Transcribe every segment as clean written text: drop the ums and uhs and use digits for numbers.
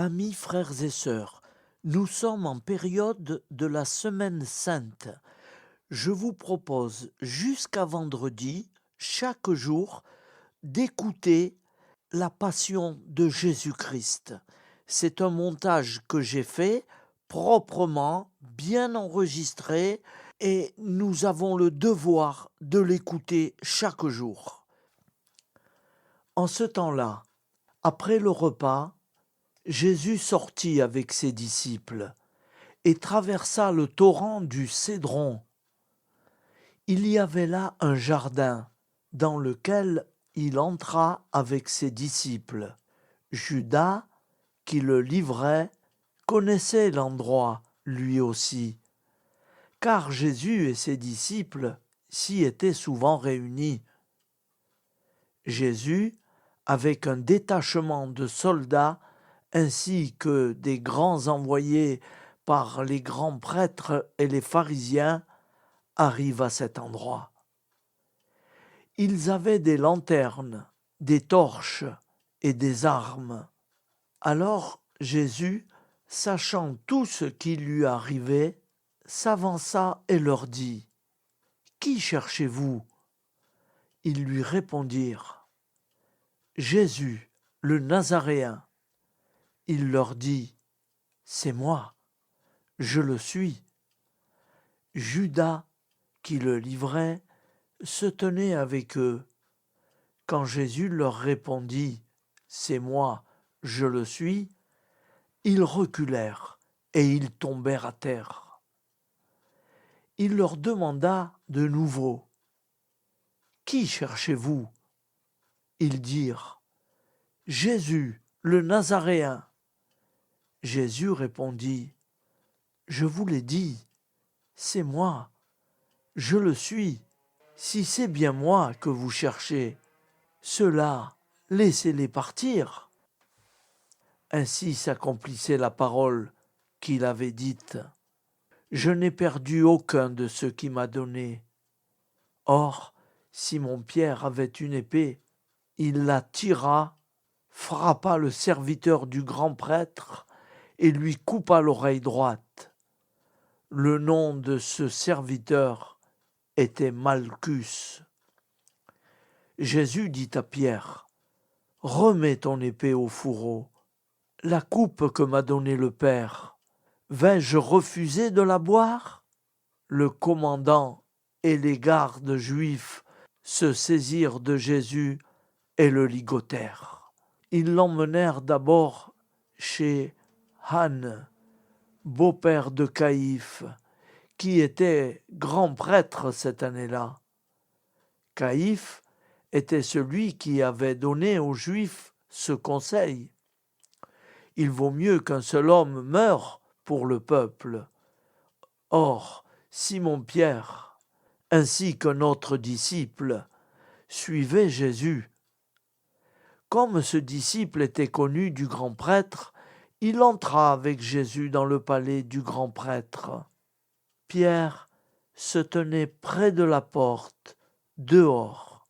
Amis, frères et sœurs, nous sommes en période de la Semaine sainte. Je vous propose jusqu'à vendredi, chaque jour, d'écouter la Passion de Jésus-Christ. C'est un montage que j'ai fait proprement, bien enregistré, et nous avons le devoir de l'écouter chaque jour. En ce temps-là, après le repas, Jésus sortit avec ses disciples et traversa le torrent du Cédron. Il y avait là un jardin dans lequel il entra avec ses disciples. Judas, qui le livrait, connaissait l'endroit lui aussi, car Jésus et ses disciples s'y étaient souvent réunis. Jésus, avec un détachement de soldats, ainsi que des grands envoyés par les grands prêtres et les pharisiens, arrive à cet endroit. Ils avaient des lanternes, des torches et des armes. Alors Jésus, sachant tout ce qui lui arrivait, s'avança et leur dit : « Qui cherchez-vous ? » Ils lui répondirent : « Jésus, le Nazaréen. » Il leur dit : « C'est moi, je le suis. » Judas, qui le livrait, se tenait avec eux. Quand Jésus leur répondit : « C'est moi, je le suis », ils reculèrent et ils tombèrent à terre. Il leur demanda de nouveau : « Qui cherchez-vous ? » Ils dirent : « Jésus, le Nazaréen. » Jésus répondit : « Je vous l'ai dit, c'est moi, je le suis. Si c'est bien moi que vous cherchez, ceux-là, laissez-les partir. » Ainsi s'accomplissait la parole qu'il avait dite : « Je n'ai perdu aucun de ceux qui m'a donné. » Or, Simon-Pierre avait une épée, il la tira, frappa le serviteur du grand prêtre et lui coupa l'oreille droite. Le nom de ce serviteur était Malchus. Jésus dit à Pierre : « Remets ton épée au fourreau. La coupe que m'a donnée le Père, vais-je refuser de la boire ? » Le commandant et les gardes juifs se saisirent de Jésus et le ligotèrent. Ils l'emmenèrent d'abord chez Anne, beau-père de Caïphe, qui était grand prêtre cette année-là. Caïphe était celui qui avait donné aux Juifs ce conseil : il vaut mieux qu'un seul homme meure pour le peuple. Or, Simon-Pierre, ainsi qu'un autre disciple, suivait Jésus. Comme ce disciple était connu du grand prêtre, il entra avec Jésus dans le palais du grand prêtre. Pierre se tenait près de la porte, dehors.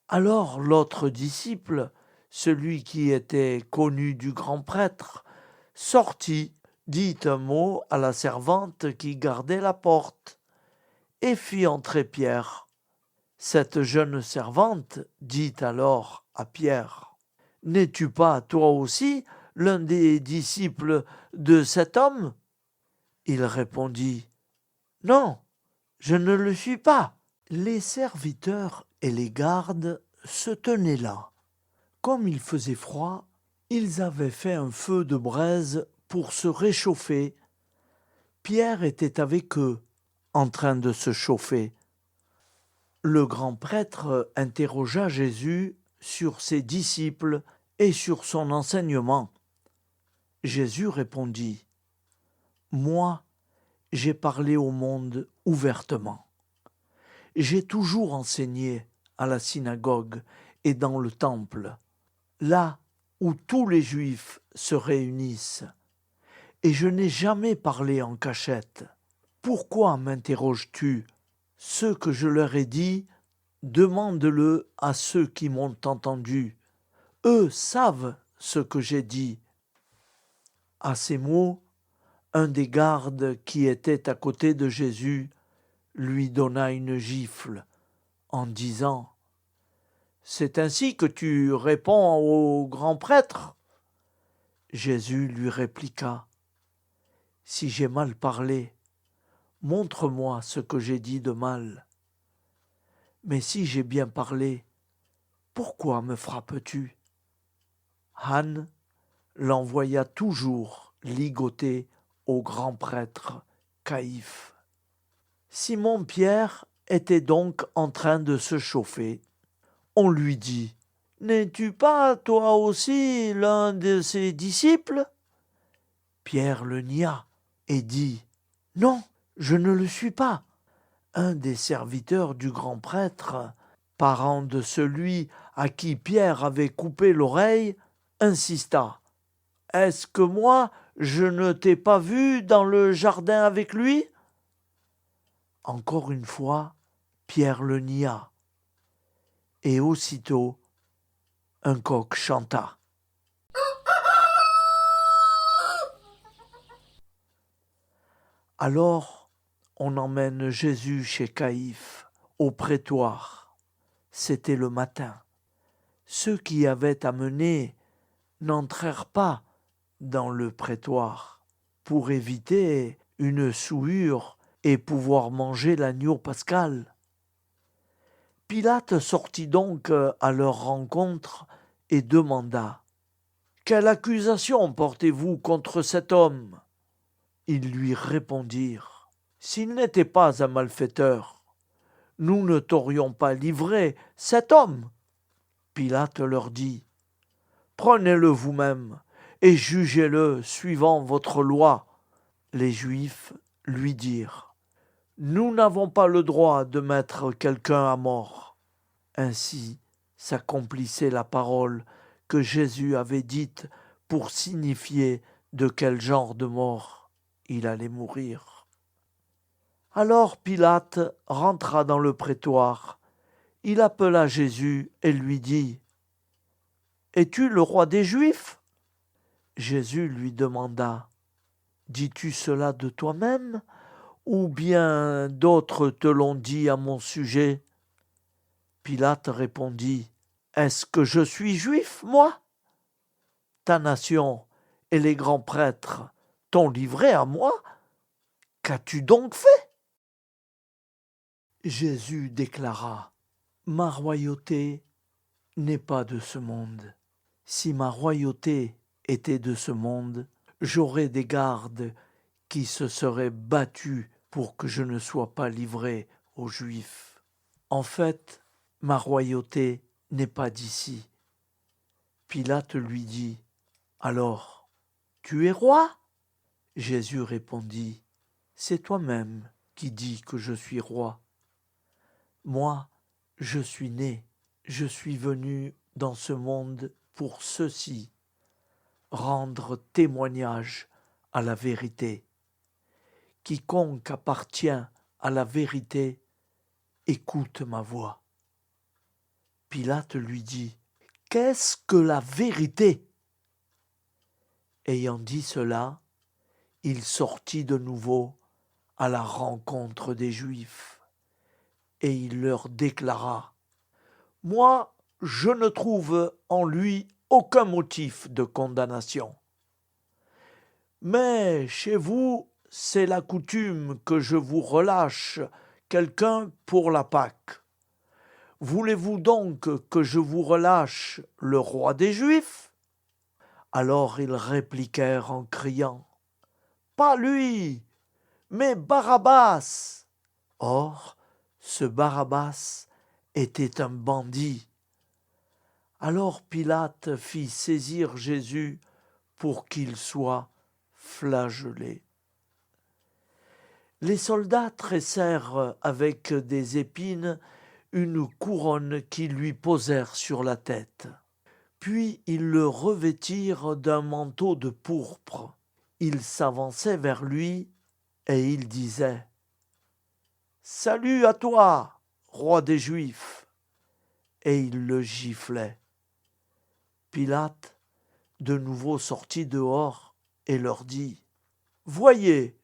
Alors l'autre disciple, celui qui était connu du grand prêtre, sortit, dit un mot à la servante qui gardait la porte, et fit entrer Pierre. Cette jeune servante dit alors à Pierre : « N'es-tu pas, toi aussi, l'un des disciples de cet homme ? » Il répondit : « Non, je ne le suis pas. » Les serviteurs et les gardes se tenaient là. Comme il faisait froid, ils avaient fait un feu de braise pour se réchauffer. Pierre était avec eux, en train de se chauffer. Le grand prêtre interrogea Jésus sur ses disciples et sur son enseignement. Jésus répondit : « Moi, j'ai parlé au monde ouvertement. J'ai toujours enseigné à la synagogue et dans le temple, là où tous les Juifs se réunissent, et je n'ai jamais parlé en cachette. Pourquoi m'interroges-tu ? Ce que je leur ai dit, demande-le à ceux qui m'ont entendu. Eux savent ce que j'ai dit. » À ces mots, un des gardes qui était à côté de Jésus lui donna une gifle en disant : « C'est ainsi que tu réponds au grand prêtre ?» Jésus lui répliqua : « Si j'ai mal parlé, montre-moi ce que j'ai dit de mal. Mais si j'ai bien parlé, pourquoi me frappes-tu ? » Anne l'envoya toujours ligoter au grand prêtre Caïphe. Simon-Pierre était donc en train de se chauffer. On lui dit : « N'es-tu pas toi aussi l'un de ses disciples ? » Pierre le nia et dit : « Non, je ne le suis pas. » Un des serviteurs du grand prêtre, parent de celui à qui Pierre avait coupé l'oreille, insista : « Est-ce que moi, je ne t'ai pas vu dans le jardin avec lui ? » Encore une fois, Pierre le nia. Et aussitôt, un coq chanta. Alors, on emmène Jésus chez Caïphe, au prétoire. C'était le matin. Ceux qui avaient amené n'entrèrent pas dans le prétoire pour éviter une souillure et pouvoir manger l'agneau pascal. Pilate sortit donc à leur rencontre et demanda : « Quelle accusation portez-vous contre cet homme ? » Ils lui répondirent : « S'il n'était pas un malfaiteur, nous ne t'aurions pas livré cet homme. » Pilate leur dit : « Prenez-le vous-même et jugez-le suivant votre loi. » Les Juifs lui dirent : « Nous n'avons pas le droit de mettre quelqu'un à mort. » Ainsi s'accomplissait la parole que Jésus avait dite pour signifier de quel genre de mort il allait mourir. Alors Pilate rentra dans le prétoire. Il appela Jésus et lui dit : « Es-tu le roi des Juifs ? » Jésus lui demanda : « Dis-tu cela de toi-même, ou bien d'autres te l'ont dit à mon sujet ? » Pilate répondit : « Est-ce que je suis juif, moi ? Ta nation et les grands prêtres t'ont livré à moi. Qu'as-tu donc fait ? » Jésus déclara : « Ma royauté n'est pas de ce monde. Si ma royauté était de ce monde, j'aurais des gardes qui se seraient battus pour que je ne sois pas livré aux Juifs. En fait, ma royauté n'est pas d'ici. » Pilate lui dit : « Alors, tu es roi ? » Jésus répondit : « C'est toi-même qui dis que je suis roi. Moi, je suis né, je suis venu dans ce monde pour ceci, rendre témoignage à la vérité. Quiconque appartient à la vérité, écoute ma voix. » Pilate lui dit : « Qu'est-ce que la vérité ? » Ayant dit cela, il sortit de nouveau à la rencontre des Juifs, et il leur déclara : « Moi, je ne trouve en lui aucun motif de condamnation. Mais chez vous, c'est la coutume que je vous relâche quelqu'un pour la Pâque. Voulez-vous donc que je vous relâche le roi des Juifs ? » Alors ils répliquèrent en criant : « Pas lui, mais Barabbas !» Or, ce Barabbas était un bandit. Alors Pilate fit saisir Jésus pour qu'il soit flagellé. Les soldats tressèrent avec des épines une couronne qu'ils lui posèrent sur la tête. Puis ils le revêtirent d'un manteau de pourpre. Ils s'avançaient vers lui et ils disaient : « Salut à toi, roi des Juifs !» Et ils le giflaient. Pilate, de nouveau sorti dehors, et leur dit : « Voyez,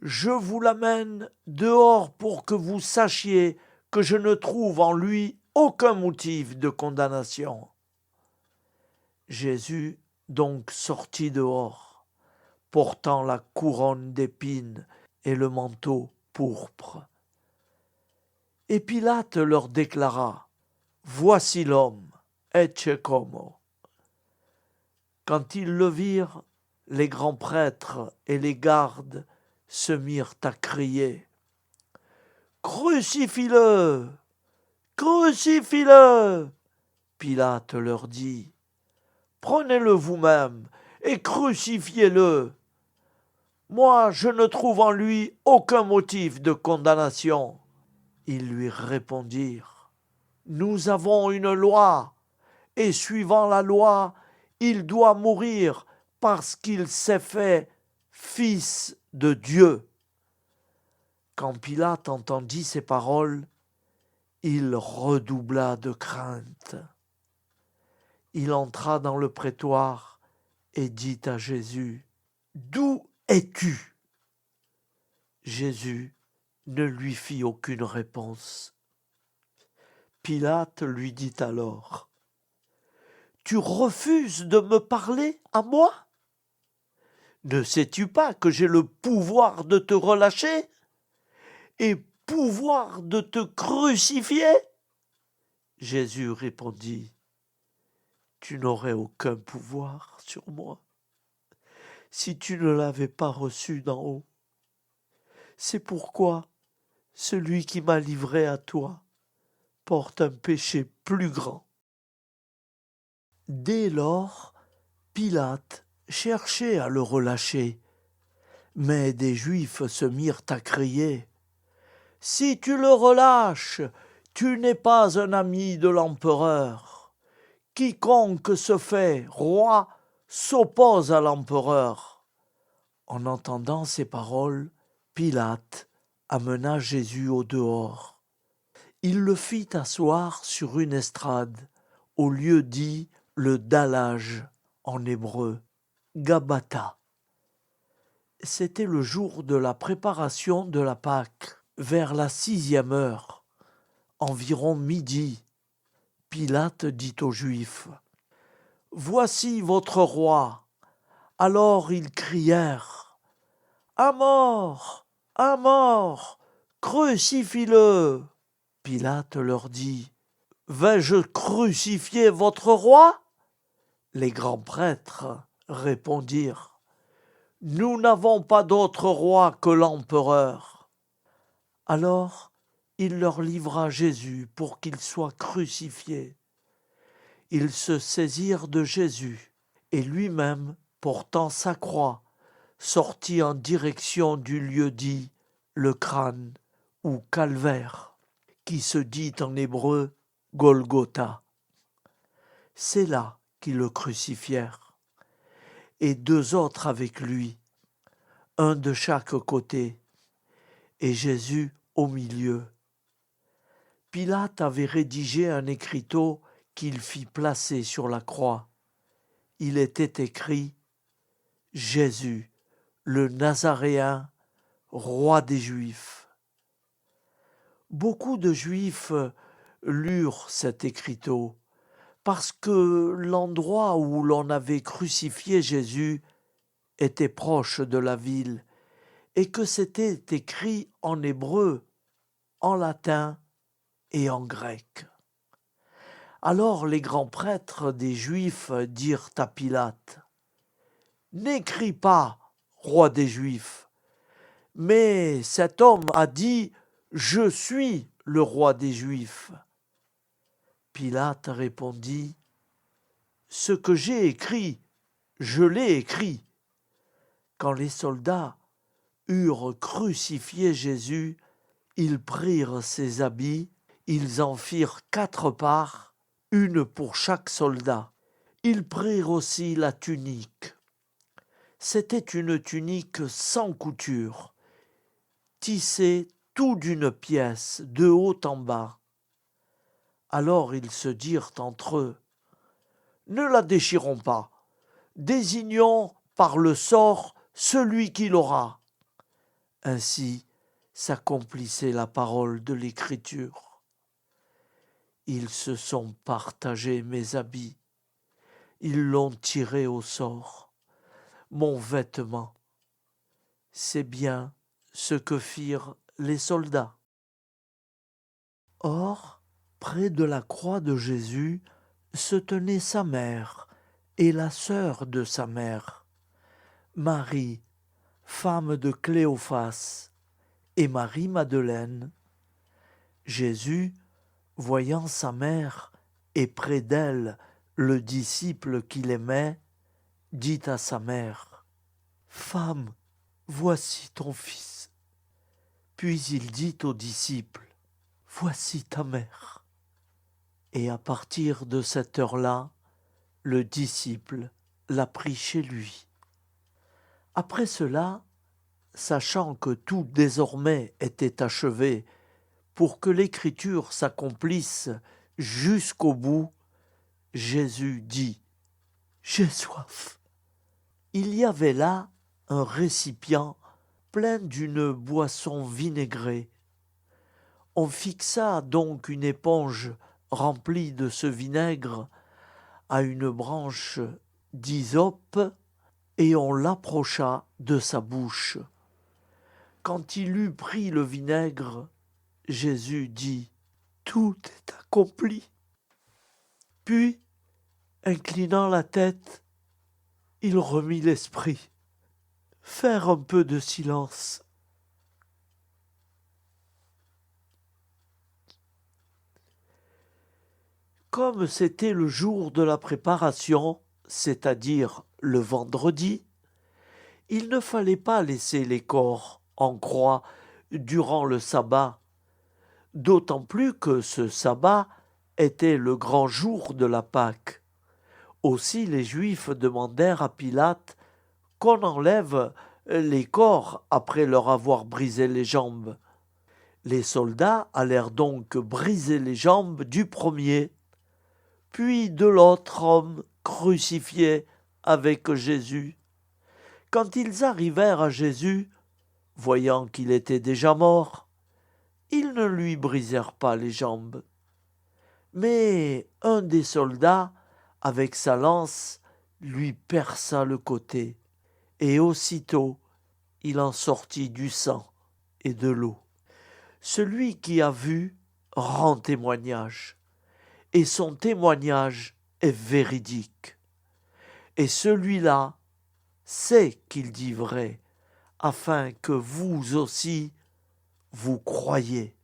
je vous l'amène dehors pour que vous sachiez que je ne trouve en lui aucun motif de condamnation. » Jésus donc sortit dehors, portant la couronne d'épines et le manteau pourpre. Et Pilate leur déclara : « Voici l'homme, ecce homo. » Quand ils le virent, les grands prêtres et les gardes se mirent à crier : « Crucifie-le! Crucifie-le » Pilate leur dit : « Prenez-le vous-même et crucifiez-le. Moi, je ne trouve en lui aucun motif de condamnation. » Ils lui répondirent : « Nous avons une loi, et suivant la loi, il doit mourir parce qu'il s'est fait fils de Dieu. » Quand Pilate entendit ces paroles, il redoubla de crainte. Il entra dans le prétoire et dit à Jésus : « D'où es-tu ? » Jésus ne lui fit aucune réponse. Pilate lui dit alors : « Tu refuses de me parler à moi ? Ne sais-tu pas que j'ai le pouvoir de te relâcher et pouvoir de te crucifier ? » Jésus répondit : « Tu n'aurais aucun pouvoir sur moi si tu ne l'avais pas reçu d'en haut. C'est pourquoi celui qui m'a livré à toi porte un péché plus grand. » Dès lors, Pilate cherchait à le relâcher, mais des Juifs se mirent à crier : « Si tu le relâches, tu n'es pas un ami de l'empereur. Quiconque se fait roi s'oppose à l'empereur. » En entendant ces paroles, Pilate amena Jésus au dehors. Il le fit asseoir sur une estrade, au lieu dit le dallage en hébreu, Gabbatha. C'était le jour de la préparation de la Pâque, vers la 6e heure, environ midi. Pilate dit aux Juifs : « Voici votre roi. » Alors ils crièrent : « À mort, à mort, crucifie-le » Pilate leur dit : « Vais-je crucifier votre roi ? » Les grands prêtres répondirent : « Nous n'avons pas d'autre roi que l'empereur. » Alors il leur livra Jésus pour qu'il soit crucifié. Ils se saisirent de Jésus, et lui-même, portant sa croix, sortit en direction du lieu dit le crâne ou calvaire, qui se dit en hébreu Golgotha. C'est là qu'ils le crucifièrent, et 2 autres avec lui, un de chaque côté, et Jésus au milieu. Pilate avait rédigé un écriteau qu'il fit placer sur la croix. Il était écrit : « Jésus, le Nazaréen, roi des Juifs. » Beaucoup de Juifs lurent cet écriteau, parce que l'endroit où l'on avait crucifié Jésus était proche de la ville, et que c'était écrit en hébreu, en latin et en grec. Alors les grands prêtres des Juifs dirent à Pilate : « N'écris pas, roi des Juifs, mais cet homme a dit : Je suis le roi des Juifs. » Pilate répondit : « Ce que j'ai écrit, je l'ai écrit. » Quand les soldats eurent crucifié Jésus, ils prirent ses habits, ils en firent 4 parts, une pour chaque soldat. Ils prirent aussi la tunique. C'était une tunique sans couture, tissée tout d'une pièce, de haut en bas. Alors ils se dirent entre eux : « Ne la déchirons pas, désignons par le sort celui qui l'aura. Ainsi s'accomplissait la parole de l'Écriture. Ils se sont partagés mes habits, ils l'ont tiré au sort, mon vêtement. C'est bien ce que firent les soldats. Or, près de la croix de Jésus se tenait sa mère et la sœur de sa mère, Marie, femme de Cléophas, et Marie-Madeleine. Jésus, voyant sa mère et près d'elle le disciple qu'il aimait, dit à sa mère, « Femme, voici ton fils. » Puis il dit au disciple, « Voici ta mère. » Et à partir de cette heure-là, le disciple l'a pris chez lui. Après cela, sachant que tout désormais était achevé, pour que l'Écriture s'accomplisse jusqu'au bout, Jésus dit, « J'ai soif. » Il y avait là un récipient plein d'une boisson vinaigrée. On fixa donc une éponge remplie de ce vinaigre à une branche d'hysope et on l'approcha de sa bouche. Quand il eut pris le vinaigre, Jésus dit, « Tout est accompli. » Puis, inclinant la tête, il remit l'esprit. Faire un peu de silence. Comme c'était le jour de la préparation, c'est-à-dire le vendredi, il ne fallait pas laisser les corps en croix durant le sabbat, d'autant plus que ce sabbat était le grand jour de la Pâque. Aussi les Juifs demandèrent à Pilate qu'on enlève les corps après leur avoir brisé les jambes. Les soldats allèrent donc briser les jambes du premier, puis de l'autre homme crucifié avec Jésus. Quand ils arrivèrent à Jésus, voyant qu'il était déjà mort, ils ne lui brisèrent pas les jambes. Mais un des soldats, avec sa lance, lui perça le côté, et aussitôt il en sortit du sang et de l'eau. Celui qui a vu rend témoignage, et son témoignage est véridique. Et celui-là sait qu'il dit vrai, afin que vous aussi vous croyiez.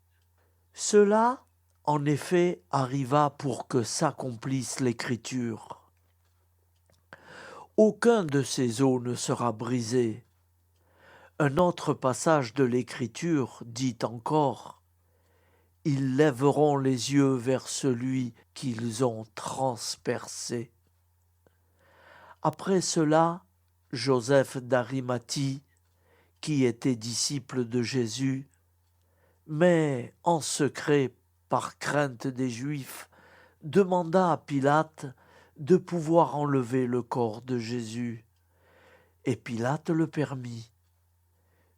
Cela, en effet, arriva pour que s'accomplisse l'Écriture. Aucun de ces os ne sera brisé. Un autre passage de l'Écriture dit encore, « Ils lèveront les yeux vers celui qu'ils ont transpercé. » Après cela, Joseph d'Arimathie, qui était disciple de Jésus, mais en secret par crainte des Juifs, demanda à Pilate de pouvoir enlever le corps de Jésus. Et Pilate le permit.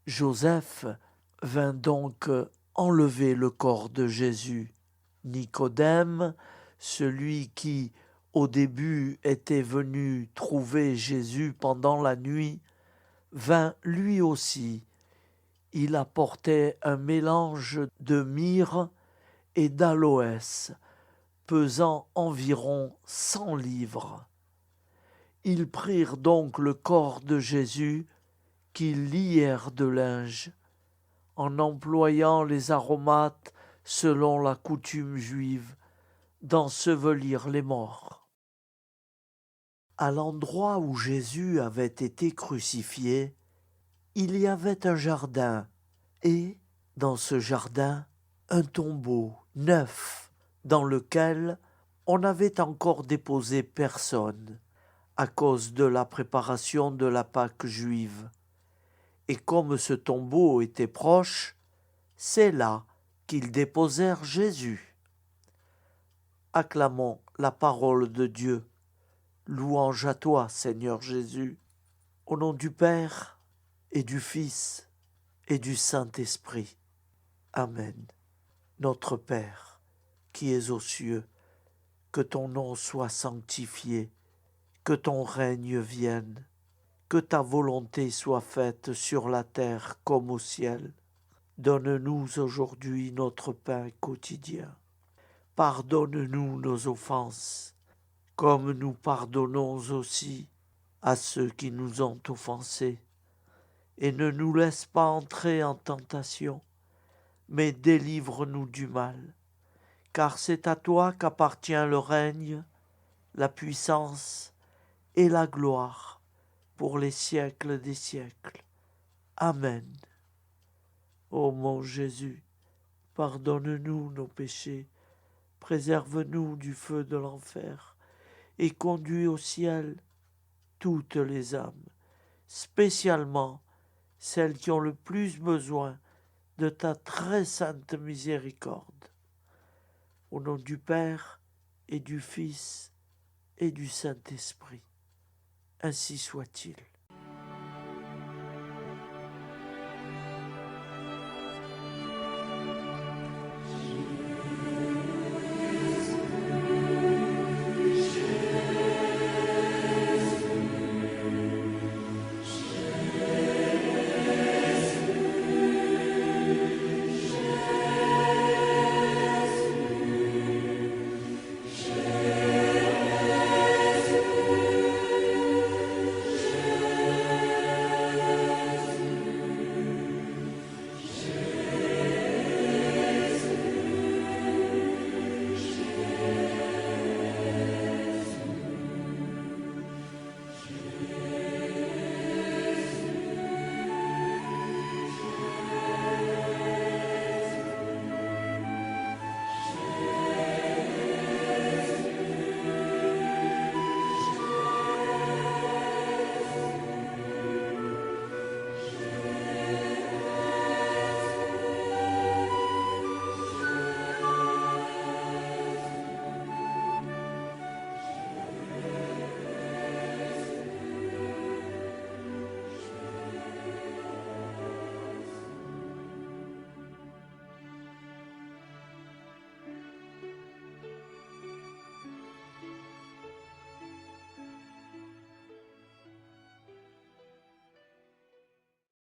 Joseph vint donc enlever le corps de Jésus. Nicodème, celui qui, au début, était venu trouver Jésus pendant la nuit, vint lui aussi. Il apportait un mélange de myrrhe et d'aloès, pesant environ 100 livres. Ils prirent donc le corps de Jésus, qu'ils lièrent de linge, en employant les aromates selon la coutume juive, d'ensevelir les morts. À l'endroit où Jésus avait été crucifié, il y avait un jardin, et, dans ce jardin, un tombeau neuf, dans lequel on n'avait encore déposé personne, à cause de la préparation de la Pâque juive. Et comme ce tombeau était proche, c'est là qu'ils déposèrent Jésus. Acclamons la parole de Dieu. Louange à toi, Seigneur Jésus. Au nom du Père et du Fils et du Saint-Esprit. Amen. Notre Père, qui es aux cieux, que ton nom soit sanctifié, que ton règne vienne, que ta volonté soit faite sur la terre comme au ciel. Donne-nous aujourd'hui notre pain quotidien. Pardonne-nous nos offenses, comme nous pardonnons aussi à ceux qui nous ont offensés. Et ne nous laisse pas entrer en tentation, mais délivre-nous du mal. Car c'est à toi qu'appartient le règne, la puissance et la gloire pour les siècles des siècles. Amen. Ô mon Jésus, pardonne-nous nos péchés, préserve-nous du feu de l'enfer, et conduis au ciel toutes les âmes, spécialement celles qui ont le plus besoin de ta très sainte miséricorde. Au nom du Père et du Fils et du Saint-Esprit. Ainsi soit-il.